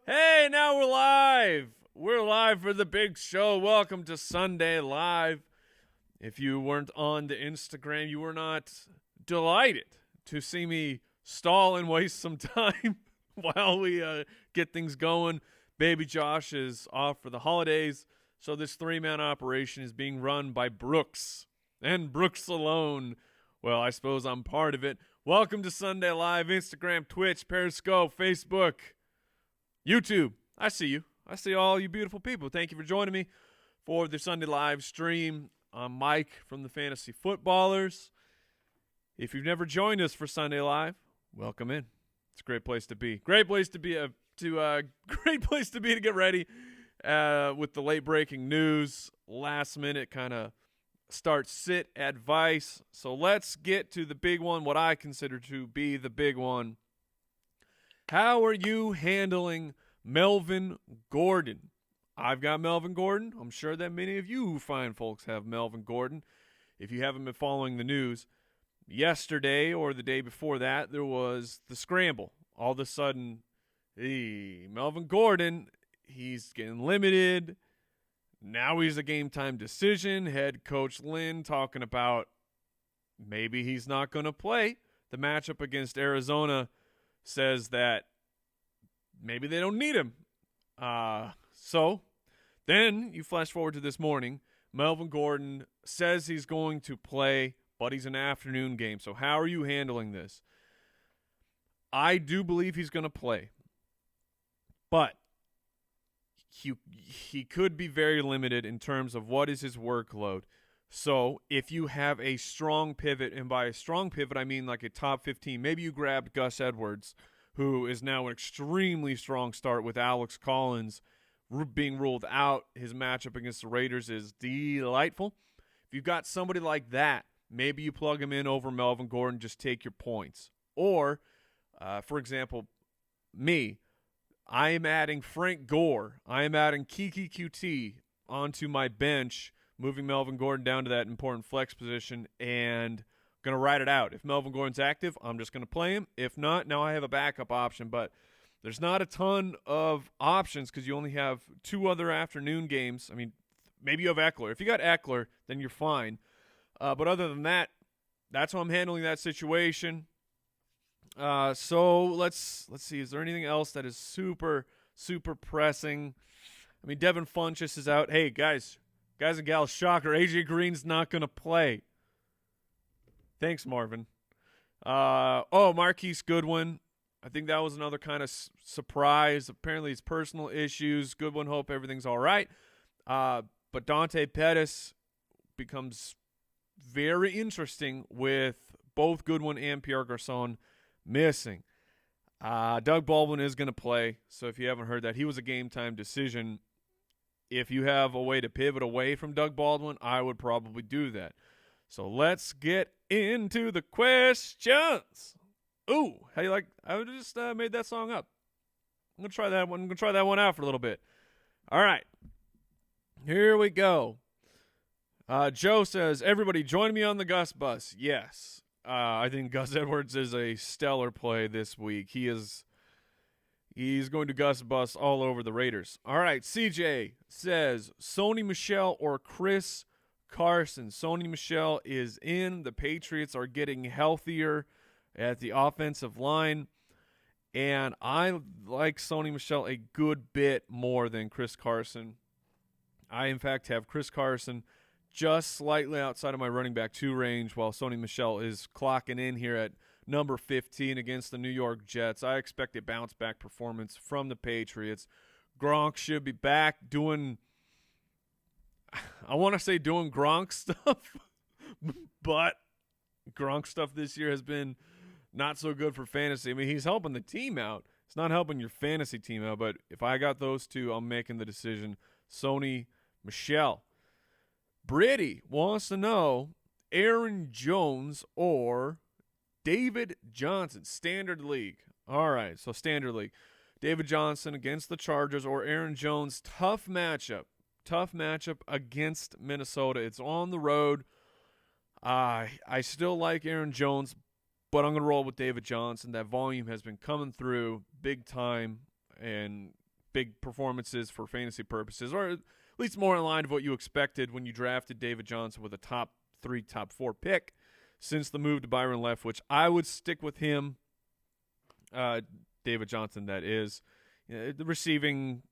Hey, now we're live. We're live for the big show. Welcome to Sunday Live. If you weren't on the Instagram, you were not delighted to see me stall and waste some time while we get things going. Baby Josh is off for the holidays, so this three-man operation is being run by Brooks, and Brooks alone. Well, I suppose I'm part of it. Welcome to Sunday Live, Instagram, Twitch, Periscope, Facebook, YouTube. I see you. I see all you beautiful people. Thank you for joining me for the Sunday Live stream. I'm Mike from the Fantasy Footballers. If you've never joined us for Sunday Live, welcome in. It's a great place to be. Great place to be great place to be to get ready with the late breaking news, last minute kind of start sit advice. So let's get to the big one, what I consider to be the big one. How are you handling Melvin Gordon? I've got Melvin Gordon. I'm sure that many of you fine folks have Melvin Gordon. If you haven't been following the news, yesterday or the day before that, there was the scramble. All of a sudden, Melvin Gordon, he's getting limited. Now he's a game-time decision. Head coach Lynn talking about maybe he's not going to play. The matchup against Arizona says that maybe they don't need him. So then you flash forward to this morning. Melvin Gordon says he's going to play, but he's an afternoon game. So how are you handling this? I do believe he's going to play, but he could be very limited in terms of what is his workload. So if you have a strong pivot, and by a strong pivot I mean like a top 15, maybe you grabbed Gus Edwards, who is now an extremely strong start with Alex Collins being ruled out. His matchup against the Raiders is delightful. If you've got somebody like that, maybe you plug him in over Melvin Gordon, just take your points. Or, for example, me, I am adding Frank Gore. I am adding Kiki QT onto my bench, moving Melvin Gordon down to that important flex position, and going to ride it out. If Melvin Gordon's active, I'm just going to play him. If not, now I have a backup option. But there's not a ton of options because you only have two other afternoon games. I mean, maybe you have Eckler. If you got Eckler, then you're fine. But other than that, that's how I'm handling that situation. So let's see. Is there anything else that is super, super pressing? I mean, Devin Funchess is out. Hey, guys and gals, shocker. AJ Green's not going to play. Thanks, Marvin. Marquise Goodwin. I think that was another kind of surprise. Apparently, it's personal issues. Goodwin, hope everything's all right. But Dante Pettis becomes very interesting with both Goodwin and Pierre Garçon missing. Doug Baldwin is going to play, so if you haven't heard that, he was a game-time decision. If you have a way to pivot away from Doug Baldwin, I would probably do that. So let's get into the questions. Ooh, how you like? I just made that song up. I'm gonna try that one. I'm gonna try that one out for a little bit. All right, here we go. Joe says, "Everybody, join me on the Gus bus." Yes, I think Gus Edwards is a stellar play this week. He's going to Gus bus all over the Raiders. All right, CJ says, Sony Michele or Chris Carson. Sony Michele is in. The Patriots are getting healthier at the offensive line, and I like Sony Michele a good bit more than Chris Carson. I, in fact, have Chris Carson just slightly outside of my running back 2 range, while Sony Michele is clocking in here at number 15 against the New York Jets. I expect a bounce-back performance from the Patriots. Gronk should be back doing, I want to say doing Gronk stuff, but Gronk stuff this year has been not so good for fantasy. I mean, he's helping the team out. It's not helping your fantasy team out, but if I got those two, I'm making the decision. Sony Michele. Brady wants to know Aaron Jones or David Johnson. Standard league. All right, so standard league. David Johnson against the Chargers or Aaron Jones. Tough matchup. Tough matchup against Minnesota. It's on the road. I still like Aaron Jones, but I'm going to roll with David Johnson. That volume has been coming through big time, and big performances for fantasy purposes, or at least more in line with what you expected when you drafted David Johnson with a top 3, top 4 pick since the move to Byron Leftwich. I would stick with him, David Johnson, that is. The receiving,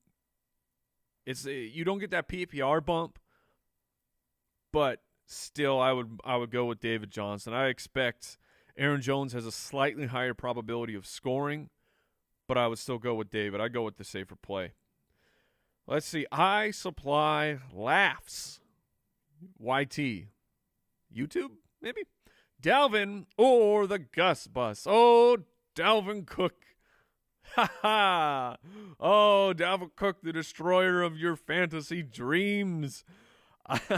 you don't get that PPR bump, but still I would go with David Johnson. I expect Aaron Jones has a slightly higher probability of scoring, but I would still go with David. I'd go with the safer play. Let's see. I Supply Laughs. YT. YouTube, maybe? Dalvin or the Gus Bus. Oh, Dalvin Cook. Ha ha. Oh, Dalvin Cook, the destroyer of your fantasy dreams. I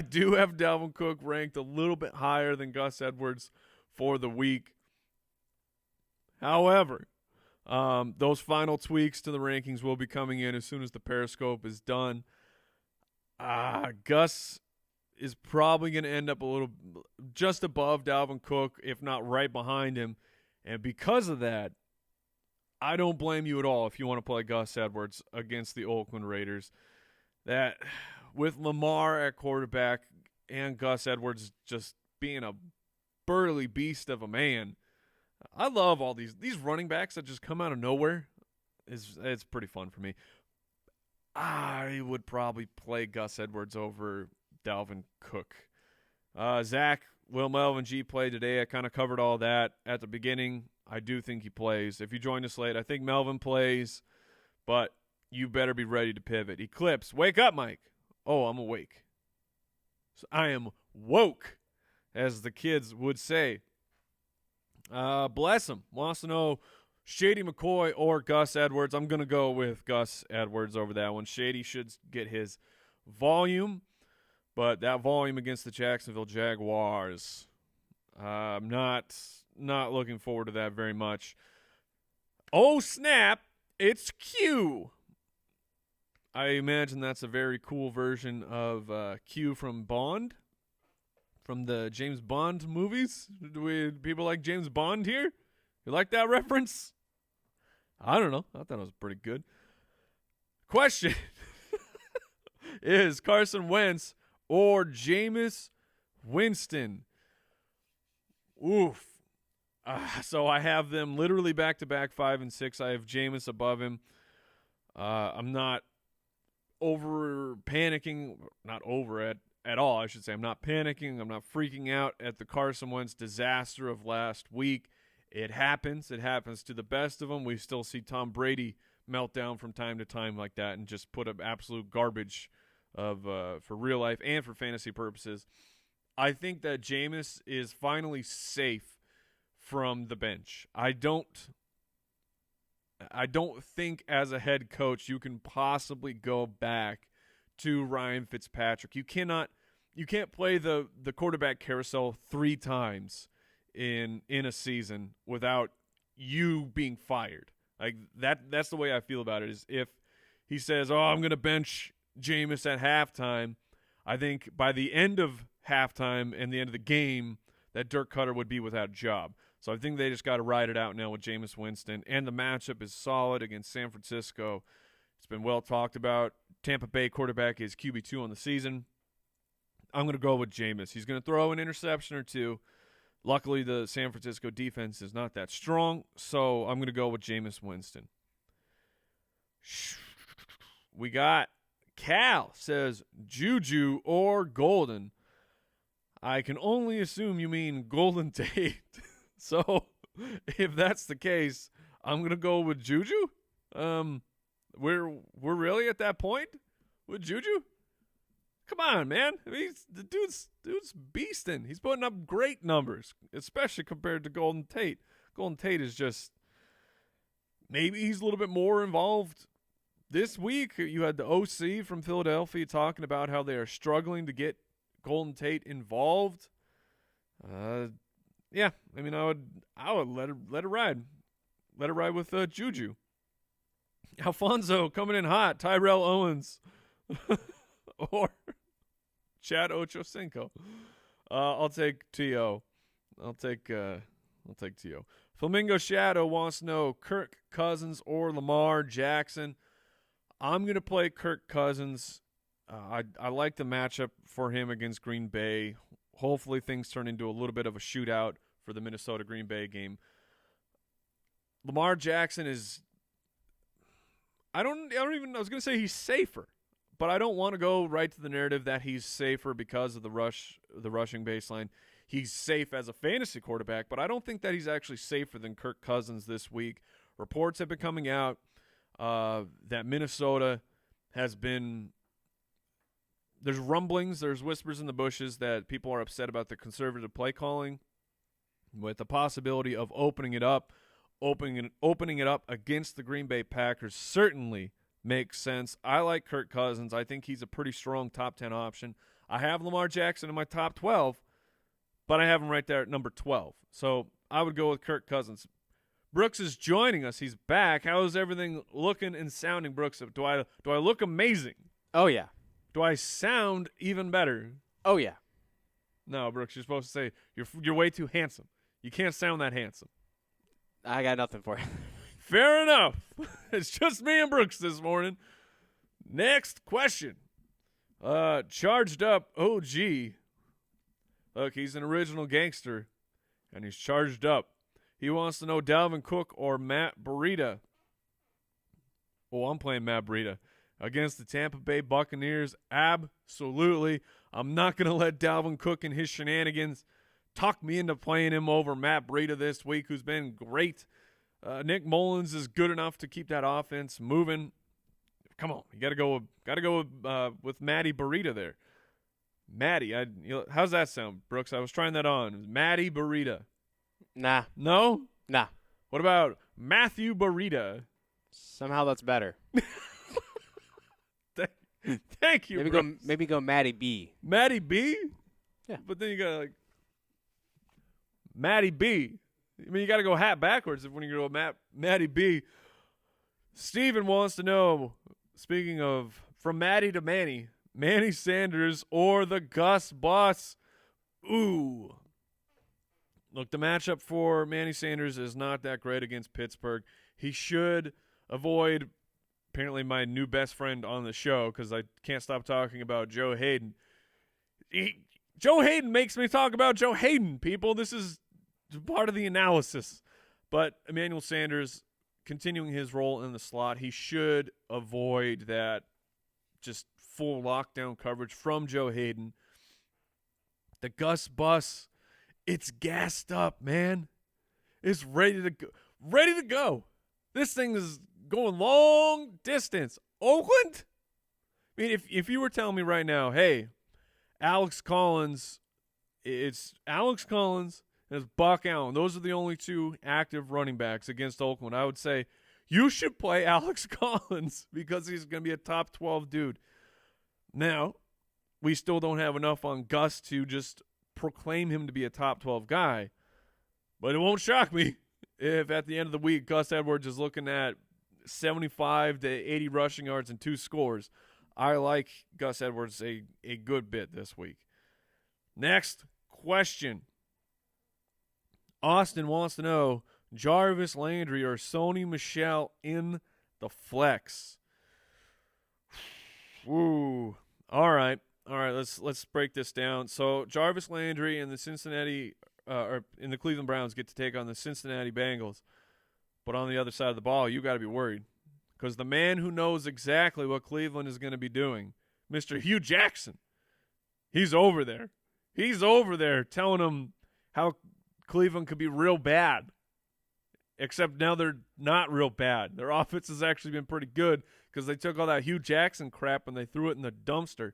do have Dalvin Cook ranked a little bit higher than Gus Edwards for the week. However, those final tweaks to the rankings will be coming in as soon as the Periscope is done. Gus is probably going to end up a little just above Dalvin Cook, if not right behind him. And because of that, I don't blame you at all if you want to play Gus Edwards against the Oakland Raiders. That with Lamar at quarterback and Gus Edwards just being a burly beast of a man, I love all these running backs that just come out of nowhere. It's pretty fun for me. I would probably play Gus Edwards over Dalvin Cook. Zach, will Melvin G play today? I kind of covered all that at the beginning. I do think he plays. If you joined us late, I think Melvin plays, but you better be ready to pivot. Eclipse, wake up, Mike. Oh, I'm awake. So I am woke, as the kids would say. Bless him. Wants to know Shady McCoy or Gus Edwards. I'm going to go with Gus Edwards over that one. Shady should get his volume, but that volume against the Jacksonville Jaguars, I'm not looking forward to that very much. Oh, snap. It's Q. I imagine that's a very cool version of Q from Bond, from the James Bond movies. Do people like James Bond here? You like that reference? I don't know. I thought it was pretty good. Question is Carson Wentz or Jameis Winston? Oof. So I have them literally back-to-back 5 and 6. I have Jameis above him. I'm not over panicking. Not over at all, I should say. I'm not panicking. I'm not freaking out at the Carson Wentz disaster of last week. It happens. It happens to the best of them. We still see Tom Brady melt down from time to time like that and just put up absolute garbage for real life and for fantasy purposes. I think that Jameis is finally safe from the bench. I don't think as a head coach you can possibly go back to Ryan Fitzpatrick. You can't play the quarterback carousel 3 times in a season without you being fired. Like that's the way I feel about it. Is if he says, "Oh, I'm going to bench Jameis at halftime," I think by the end of halftime and the end of the game, that Dirk Cutter would be without a job. So I think they just got to ride it out now with Jameis Winston. And the matchup is solid against San Francisco. It's been well talked about. Tampa Bay quarterback is QB2 on the season. I'm going to go with Jameis. He's going to throw an interception or two. Luckily, the San Francisco defense is not that strong, so I'm going to go with Jameis Winston. We got Cal says Juju or Golden. I can only assume you mean Golden Tate. So if that's the case, I'm going to go with Juju. We're really at that point with Juju? Come on, man. I mean, the dude's beasting. He's putting up great numbers, especially compared to Golden Tate. Golden Tate is just, maybe he's a little bit more involved. This week, you had the OC from Philadelphia talking about how they are struggling to get Golden Tate involved. Yeah, I mean, I would let it ride. Let it ride with Juju. Alfonso coming in hot. Tyrell Owens. Or Chad Ochocinco. I'll take T.O. I'll take T.O. Flamingo Shadow wants to know Kirk Cousins or Lamar Jackson. I'm going to play Kirk Cousins. I like the matchup for him against Green Bay. Hopefully things turn into a little bit of a shootout for the Minnesota-Green Bay game. Lamar Jackson is I was going to say he's safer, but I don't want to go right to the narrative that he's safer because of the rushing baseline. He's safe as a fantasy quarterback, but I don't think that he's actually safer than Kirk Cousins this week. Reports have been coming out that Minnesota has been – there's rumblings, there's whispers in the bushes that people are upset about the conservative play calling with the possibility of opening it up against the Green Bay Packers certainly makes sense. I like Kirk Cousins. I think he's a pretty strong top 10 option. I have Lamar Jackson in my top 12, but I have him right there at number 12. So I would go with Kirk Cousins. Brooks is joining us. He's back. How is everything looking and sounding, Brooks? Do I look amazing? Oh, yeah. Do I sound even better? Oh, yeah. No, Brooks, you're supposed to say you're way too handsome. You can't sound that handsome. I got nothing for you. Fair enough. It's just me and Brooks this morning. Next question. Charged up OG. Look, he's an original gangster, and he's charged up. He wants to know Dalvin Cook or Matt Breida. Oh, I'm playing Matt Breida. Against the Tampa Bay Buccaneers, absolutely. I'm not going to let Dalvin Cook and his shenanigans talk me into playing him over Matt Breida this week, who's been great. Nick Mullens is good enough to keep that offense moving. Come on, you got to go with Matty Breida there. Matty, how's that sound, Brooks? I was trying that on. Matty Breida. Nah. No? Nah. What about Matthew Breida? Somehow that's better. Thank you. Maybe go Matty B. Matty B? Yeah. But then you got Matty B. I mean, you got to go hat backwards when you go Matty B. Steven wants to know, speaking of from Matty to Manny, Manny Sanders or the Gus Boss. Ooh. Look, the matchup for Manny Sanders is not that great against Pittsburgh. He should avoid apparently my new best friend on the show because I can't stop talking about Joe Hayden. Joe Hayden makes me talk about Joe Hayden, people. This is part of the analysis. But Emmanuel Sanders, continuing his role in the slot, he should avoid that just full lockdown coverage from Joe Hayden. The Gus Bus, it's gassed up, man. It's ready to go. Ready to go. This thing is going long distance. Oakland? I mean, if you were telling me right now, hey, it's Alex Collins and it's Buck Allen. Those are the only two active running backs against Oakland. I would say you should play Alex Collins because he's going to be a top 12 dude. Now, we still don't have enough on Gus to just proclaim him to be a top 12 guy, but it won't shock me if at the end of the week Gus Edwards is looking at 75 to 80 rushing yards and 2 scores. I like Gus Edwards a good bit this week. Next question. Austin wants to know Jarvis Landry or Sony Michele in the flex. Ooh. All right, let's break this down. So Jarvis Landry and the Cleveland Browns get to take on the Cincinnati Bengals. But on the other side of the ball, you got to be worried because the man who knows exactly what Cleveland is going to be doing, Mr. Hugh Jackson, he's over there. He's over there telling them how Cleveland could be real bad, except now they're not real bad. Their offense has actually been pretty good because they took all that Hugh Jackson crap and they threw it in the dumpster.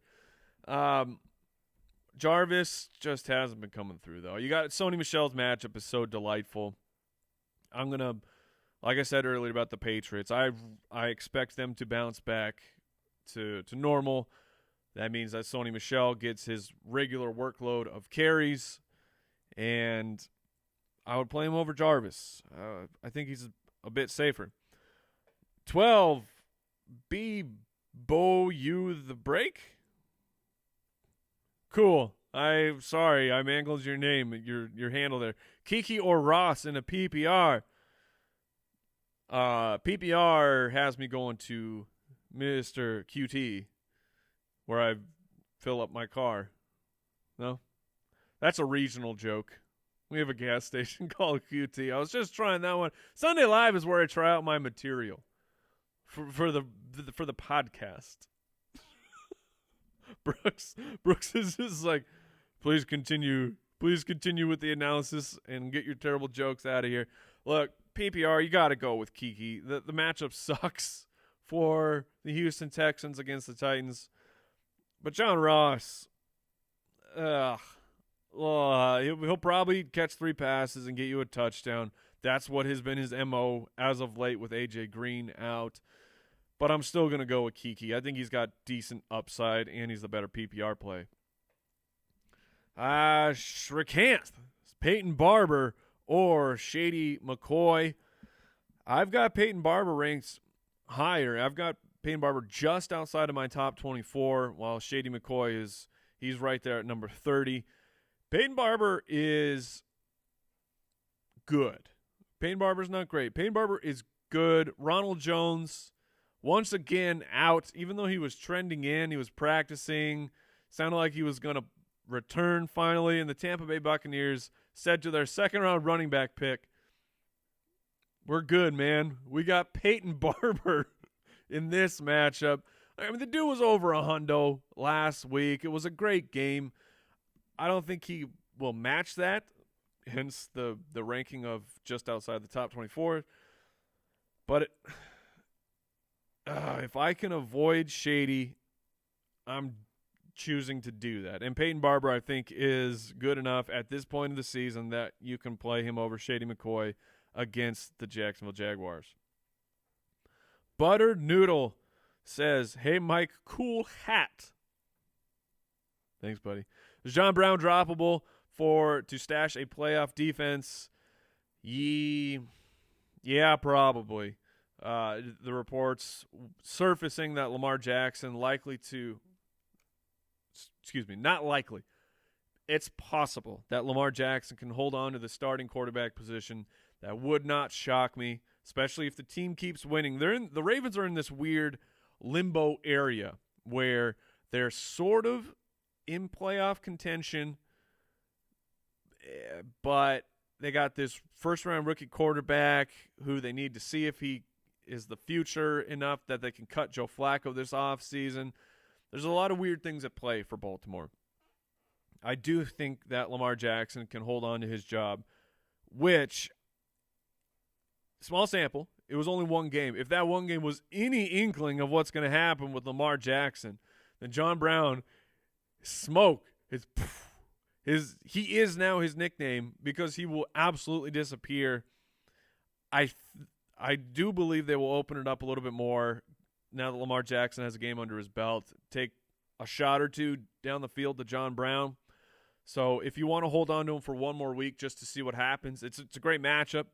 Jarvis just hasn't been coming through, though. You got Sony Michel's matchup is so delightful. I'm going to, like I said earlier about the Patriots, I expect them to bounce back to normal. That means that Sony Michele gets his regular workload of carries, and I would play him over Jarvis. I think he's a bit safer. 12, B. Bo, you the break? Cool. I'm sorry. I mangled your name, your handle there. Kiki or Ross in a PPR. PPR has me going to Mr. QT, where I fill up my car. No? That's a regional joke. We have a gas station called QT. I was just trying that one. Sunday Live is where I try out my material for the podcast. Brooks is just like, please continue with the analysis and get your terrible jokes out of here. Look, PPR, you got to go with Kiki. The matchup sucks for the Houston Texans against the Titans. But John Ross, he'll probably catch 3 passes and get you a touchdown. That's what has been his MO as of late with A.J. Green out. But I'm still going to go with Kiki. I think he's got decent upside, and he's the better PPR play. Shrikant, Peyton Barbour, or Shady Mccoy. I've got Peyton Barbour ranked higher. I've got Peyton Barbour just outside of my top 24, while Shady McCoy he's right there at number 30. Peyton Barbour is good. Peyton Barbour's not great. Peyton Barbour is good. Ronald Jones, once again, out. Even though he was trending in, he was practicing. Sounded like he was going to return finally. And the Tampa Bay Buccaneers said to their second-round running back pick, we're good, man. We got Peyton Barbour in this matchup. I mean, the dude was over a hundo last week. It was a great game. I don't think he will match that, hence the ranking of just outside the top 24. But if I can avoid Shady, I'm choosing to do that. And Peyton Barbour, I think, is good enough at this point of the season that you can play him over Shady McCoy against the Jacksonville Jaguars. Buttered Noodle says, hey, Mike, cool hat. Thanks, buddy. Is John Brown droppable to stash a playoff defense? Yeah, probably. The reports surfacing that Lamar Jackson not likely. It's possible that Lamar Jackson can hold on to the starting quarterback position. That would not shock me, especially if the team keeps winning. The Ravens are in this weird limbo area where they're sort of in playoff contention, but they got this first-round rookie quarterback who they need to see if he is the future enough that they can cut Joe Flacco this offseason. There's a lot of weird things at play for Baltimore. I do think that Lamar Jackson can hold on to his job, which, small sample, it was only one game. If that one game was any inkling of what's going to happen with Lamar Jackson, then John Brown, smoke, he is now his nickname because he will absolutely disappear. I do believe they will open it up a little bit more now that Lamar Jackson has a game under his belt. Take a shot or two down the field to John Brown. So if you want to hold on to him for one more week just to see what happens, it's a great matchup.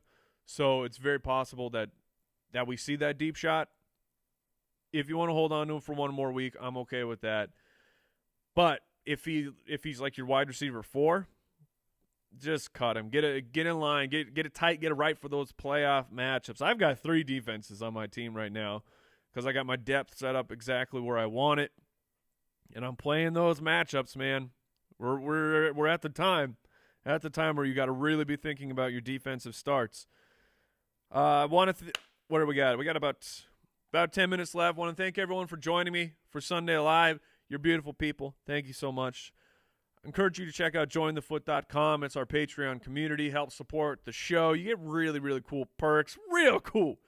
So it's very possible that we see that deep shot. If you want to hold on to him for one more week, I'm okay with that. But if he's like your wide receiver 4, just cut him. Get in line. Get it tight. Get it right for those playoff matchups. I've got 3 defenses on my team right now because I got my depth set up exactly where I want it, and I'm playing those matchups, man. We're at the time where you got to really be thinking about your defensive starts. What do we got? We got about 10 minutes left. Want to thank everyone for joining me for Sunday Live. You're beautiful people. Thank you so much. I encourage you to check out jointhefoot.com. It's our Patreon community. Help support the show. You get really, really cool perks. Real cool.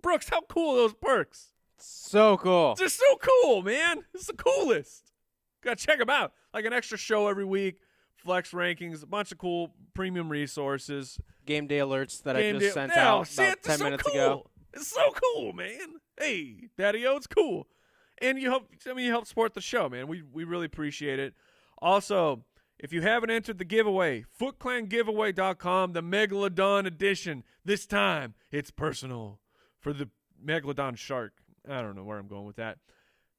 Brooks, how cool are those perks? So cool. They're so cool, man. It's the coolest. Got to check them out. Like an extra show every week, flex rankings, a bunch of cool premium resources. Game day alerts that I just sent out about 10 minutes ago. It's so cool, man. Hey, Daddy-O, it's cool. And you help support the show, man. We really appreciate it. Also, if you haven't entered the giveaway, FootClanGiveaway.com, the Megalodon edition. This time, it's personal for the Megalodon shark. I don't know where I'm going with that.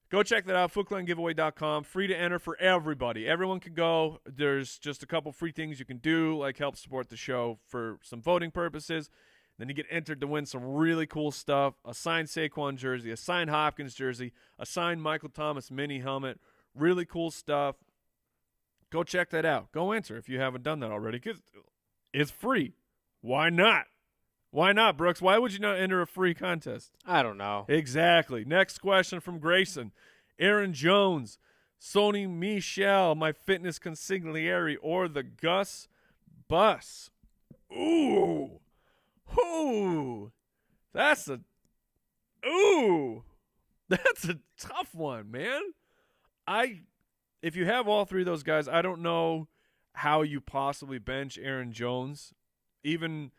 Go check that out, footclangiveaway.com. Free to enter for everybody. Everyone can go. There's just a couple free things you can do, like help support the show for some voting purposes. Then you get entered to win some really cool stuff, a signed Saquon jersey, a signed Hopkins jersey, a signed Michael Thomas mini helmet. Really cool stuff. Go check that out. Go enter if you haven't done that already, because it's free. Why not? Why not, Brooks? Why would you not enter a free contest? I don't know. Exactly. Next question from Grayson. Aaron Jones, Sony Michele, my fitness consigliere, or the Gus Bus? Ooh. That's a tough one, man. If you have all three of those guys, I don't know how you possibly bench Aaron Jones. Even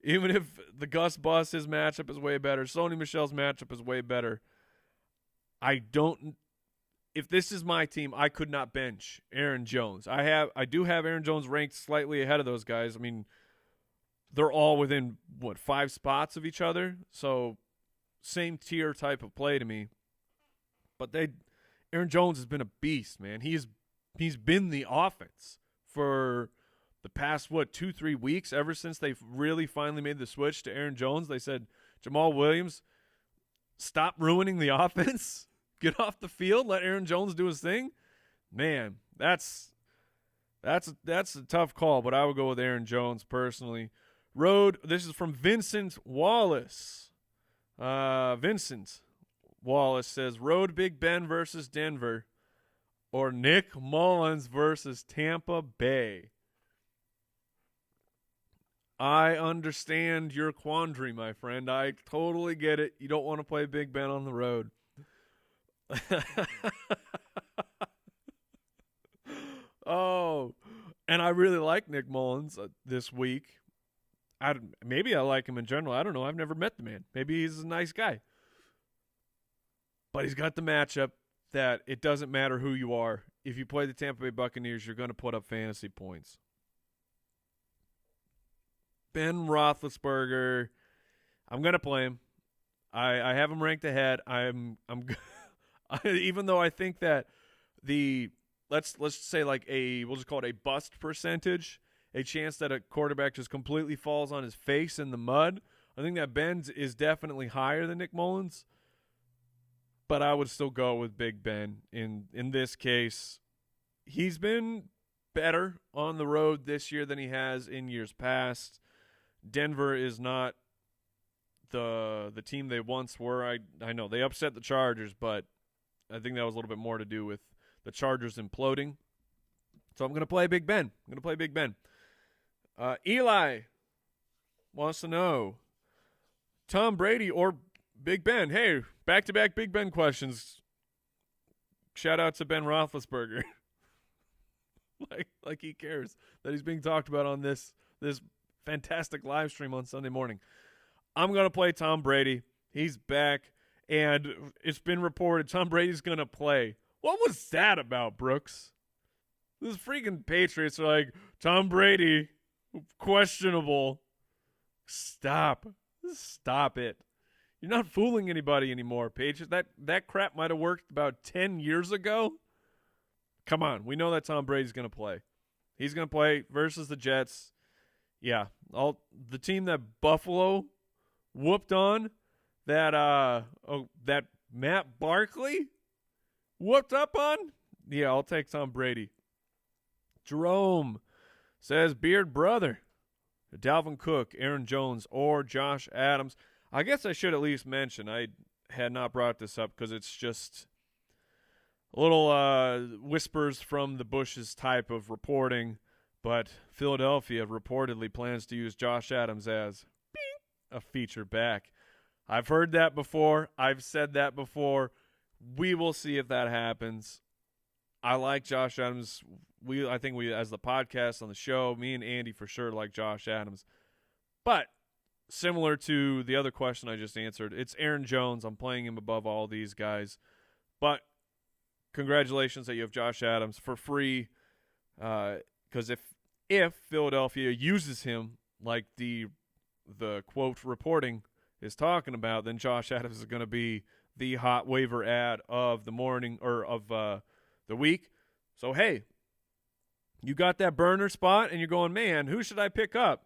if the Gus Bus, his matchup is way better, Sony Michele's matchup is way better. If this is my team, I could not bench Aaron Jones. I do have Aaron Jones ranked slightly ahead of those guys. I mean, they're all within 5 spots of each other, so same tier type of play to me. But Aaron Jones has been a beast, man. He's been the offense for the past 2-3 weeks, ever since they really finally made the switch to Aaron Jones. They said, Jamal Williams, stop ruining the offense. Get off the field. Let Aaron Jones do his thing. Man, that's a tough call, but I would go with Aaron Jones personally. This is from Vincent Wallace. Vincent Wallace says, Road Big Ben versus Denver or Nick Mullens versus Tampa Bay. I understand your quandary, my friend. I totally get it. You don't want to play Big Ben on the road. Oh, and I really like Nick Mullens this week. Maybe I like him in general. I don't know. I've never met the man. Maybe he's a nice guy. But he's got the matchup that it doesn't matter who you are. If you play the Tampa Bay Buccaneers, you're going to put up fantasy points. Ben Roethlisberger, I'm going to play him. I have him ranked ahead. Even though I think that let's say we'll just call it a bust percentage, a chance that a quarterback just completely falls on his face in the mud. I think that Ben's is definitely higher than Nick Mullens, but I would still go with Big Ben in this case. He's been better on the road this year than he has in years past. Denver is not the team they once were. I know they upset the Chargers, but I think that was a little bit more to do with the Chargers imploding. So I'm going to play Big Ben. Eli wants to know, Tom Brady or Big Ben? Hey, back-to-back Big Ben questions. Shout out to Ben Roethlisberger. like he cares that he's being talked about on this fantastic live stream on Sunday morning. I'm going to play Tom Brady. He's back, and it's been reported Tom Brady's going to play. What was that about, Brooks? Those freaking Patriots are like, Tom Brady, questionable. Stop it. You're not fooling anybody anymore, Patriots. That crap might have worked about 10 years ago. Come on. We know that Tom Brady's going to play. He's going to play versus the Jets. Yeah, the team that Buffalo whooped on, that Matt Barkley whooped up on. Yeah, I'll take Tom Brady. Jerome says, Beard brother, Dalvin Cook, Aaron Jones, or Josh Adams. I guess I should at least mention, I had not brought this up because it's just a little whispers from the bushes type of reporting. But Philadelphia reportedly plans to use Josh Adams as a feature back. I've heard that before. I've said that before. We will see if that happens. I like Josh Adams. I think we, as the podcast on the show, me and Andy for sure like Josh Adams. But similar to the other question I just answered, it's Aaron Jones. I'm playing him above all these guys. But congratulations that you have Josh Adams for free. Because if Philadelphia uses him like the quote reporting is talking about, then Josh Adams is going to be the hot waiver ad of the morning or of the week. So, hey, you got that burner spot and you're going, man, who should I pick up?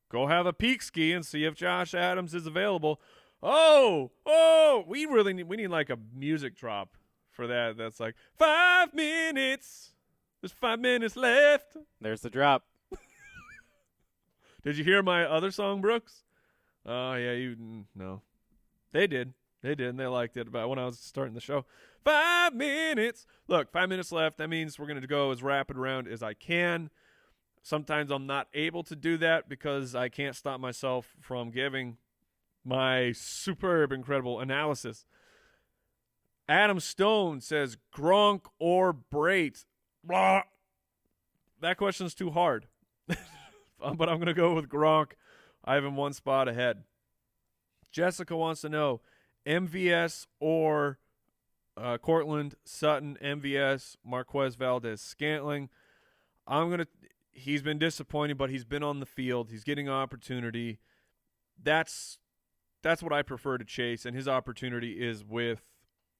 Go have a peek ski and see if Josh Adams is available. We need like a music drop for that. That's like 5 minutes. There's 5 minutes left. There's the drop. Did you hear my other song, Brooks? Oh, yeah, no. They did, and they liked it about when I was starting the show. 5 minutes. Look, 5 minutes left. That means we're going to go as rapid around as I can. Sometimes I'm not able to do that because I can't stop myself from giving my superb, incredible analysis. Adam Stone says Gronk or Brait. Blah. That question's too hard. But I'm going to go with Gronk. I have him one spot ahead. Jessica wants to know MVS or Cortland Sutton, MVS, Marquez Valdez Scantling. He's been disappointing, but he's been on the field. He's getting an opportunity. That's what I prefer to chase, and his opportunity is with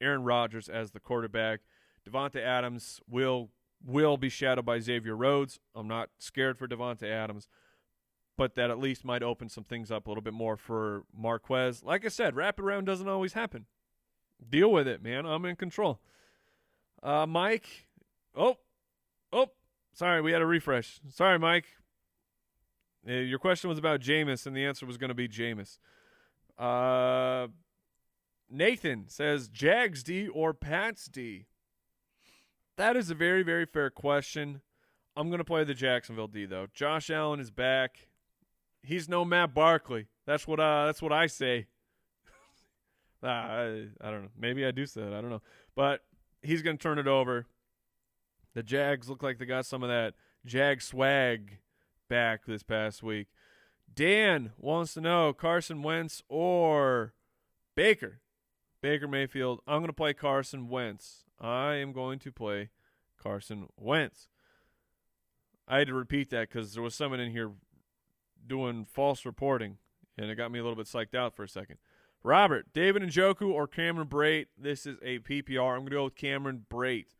Aaron Rodgers as the quarterback. Devontae Adams will be shadowed by Xavier Rhodes. I'm not scared for Devontae Adams, but that at least might open some things up a little bit more for Marquez. Like I said, rapid round doesn't always happen. Deal with it, man. I'm in control. Mike. Oh, sorry, we had a refresh. Sorry, Mike. Your question was about Jameis, and the answer was going to be Jameis. Nathan says Jags D or Pats D. That is a very, very fair question. I'm going to play the Jacksonville D, though. Josh Allen is back. He's no Matt Barkley. That's what I say. I don't know. Maybe I do say that. I don't know. But he's going to turn it over. The Jags look like they got some of that Jag swag back this past week. Dan wants to know Carson Wentz or Baker Mayfield. I'm going to play Carson Wentz. I am going to play Carson Wentz. I had to repeat that because there was someone in here doing false reporting, and it got me a little bit psyched out for a second. Robert, David Njoku or Cameron Brate? This is a PPR. I'm going to go with Cameron Brate.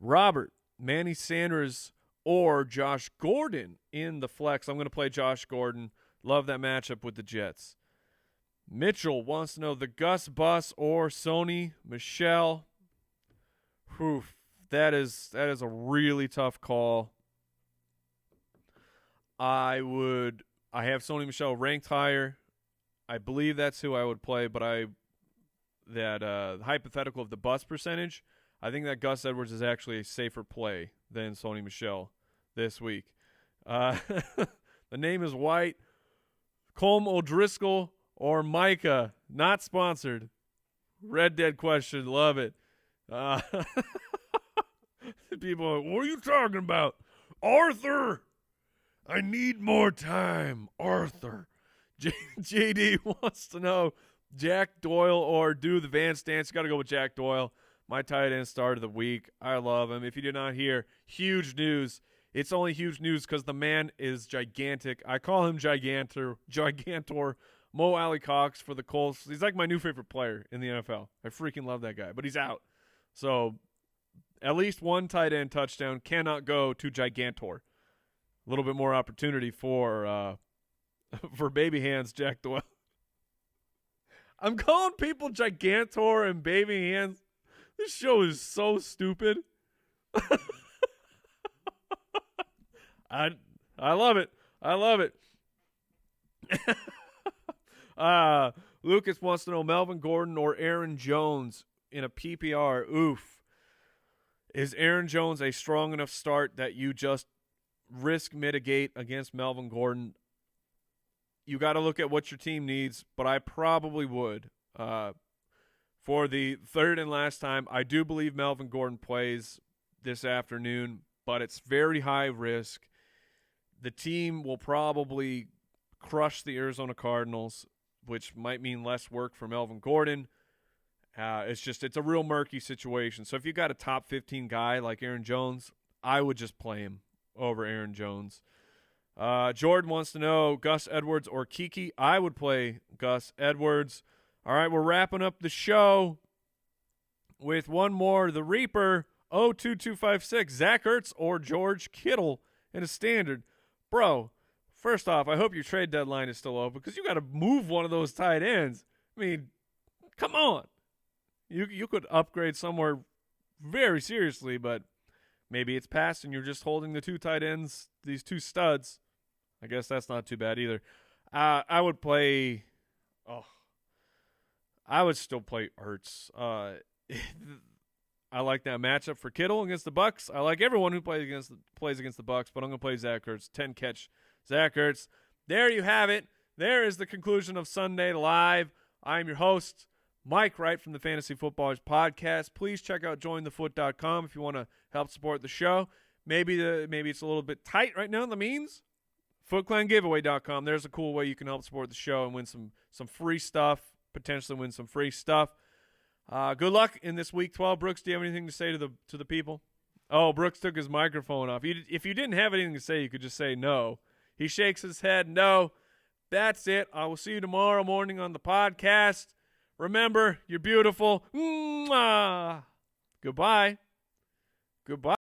Robert, Manny Sanders or Josh Gordon in the flex. I'm going to play Josh Gordon. Love that matchup with the Jets. Mitchell wants to know the Gus bus or Sony Michele. That is a really tough call. I have Sony Michele ranked higher. I believe that's who I would play, but that hypothetical of the bus percentage, I think that Gus Edwards is actually a safer play than Sony Michele this week. The name is White. Colm O'Driscoll or Micah? Not sponsored. Red Dead question. Love it. People are like, what are you talking about? Arthur! I need more time. Arthur. JD wants to know Jack Doyle or do the Van Stance. You got to go with Jack Doyle. My tight end start of the week. I love him. If you did not hear, huge news. It's only huge news because the man is gigantic. I call him Gigantor. Mo Alley Cox for the Colts. He's like my new favorite player in the NFL. I freaking love that guy, but he's out. So at least one tight end touchdown cannot go to Gigantor. A little bit more opportunity for baby hands, Jack Doyle. I'm calling people Gigantor and baby hands. This show is so stupid. I love it. I love it. Lucas wants to know Melvin Gordon or Aaron Jones in a PPR. Oof. Is Aaron Jones a strong enough start that you just risk mitigate against Melvin Gordon? You got to look at what your team needs, but I probably would. For the third and last time, I do believe Melvin Gordon plays this afternoon, but it's very high risk. The team will probably crush the Arizona Cardinals, which might mean less work for Melvin Gordon. It's a real murky situation. So if you got a top 15 guy like Aaron Jones, I would just play him over Aaron Jones. Jordan wants to know Gus Edwards or Kiki. I would play Gus Edwards. All right, we're wrapping up the show with one more. The Reaper 02256, Zach Ertz or George Kittel in a standard. Bro, first off, I hope your trade deadline is still open because you got to move one of those tight ends. I mean, come on. You could upgrade somewhere very seriously, but maybe it's past and you're just holding the two tight ends, these two studs. I guess that's not too bad either. I would play I would still play Ertz. I like that matchup for Kittel against the Bucs. I like everyone who plays against the Bucs, but I'm going to play Zach Ertz. 10 catch Zach Ertz. There you have it. There is the conclusion of Sunday Live. I am your host, Mike Wright from the Fantasy Footballers Podcast. Please check out jointhefoot.com if you want to help support the show. Maybe it's a little bit tight right now in the means. FootClanGiveaway.com. There's a cool way you can help support the show and win some free stuff, potentially win some free stuff. Good luck in this week 12. Brooks, do you have anything to say to the people? Oh, Brooks took his microphone off. If you didn't have anything to say, you could just say no. He shakes his head no. That's it. I will see you tomorrow morning on the podcast. Remember, you're beautiful. Mwah. Goodbye. Goodbye.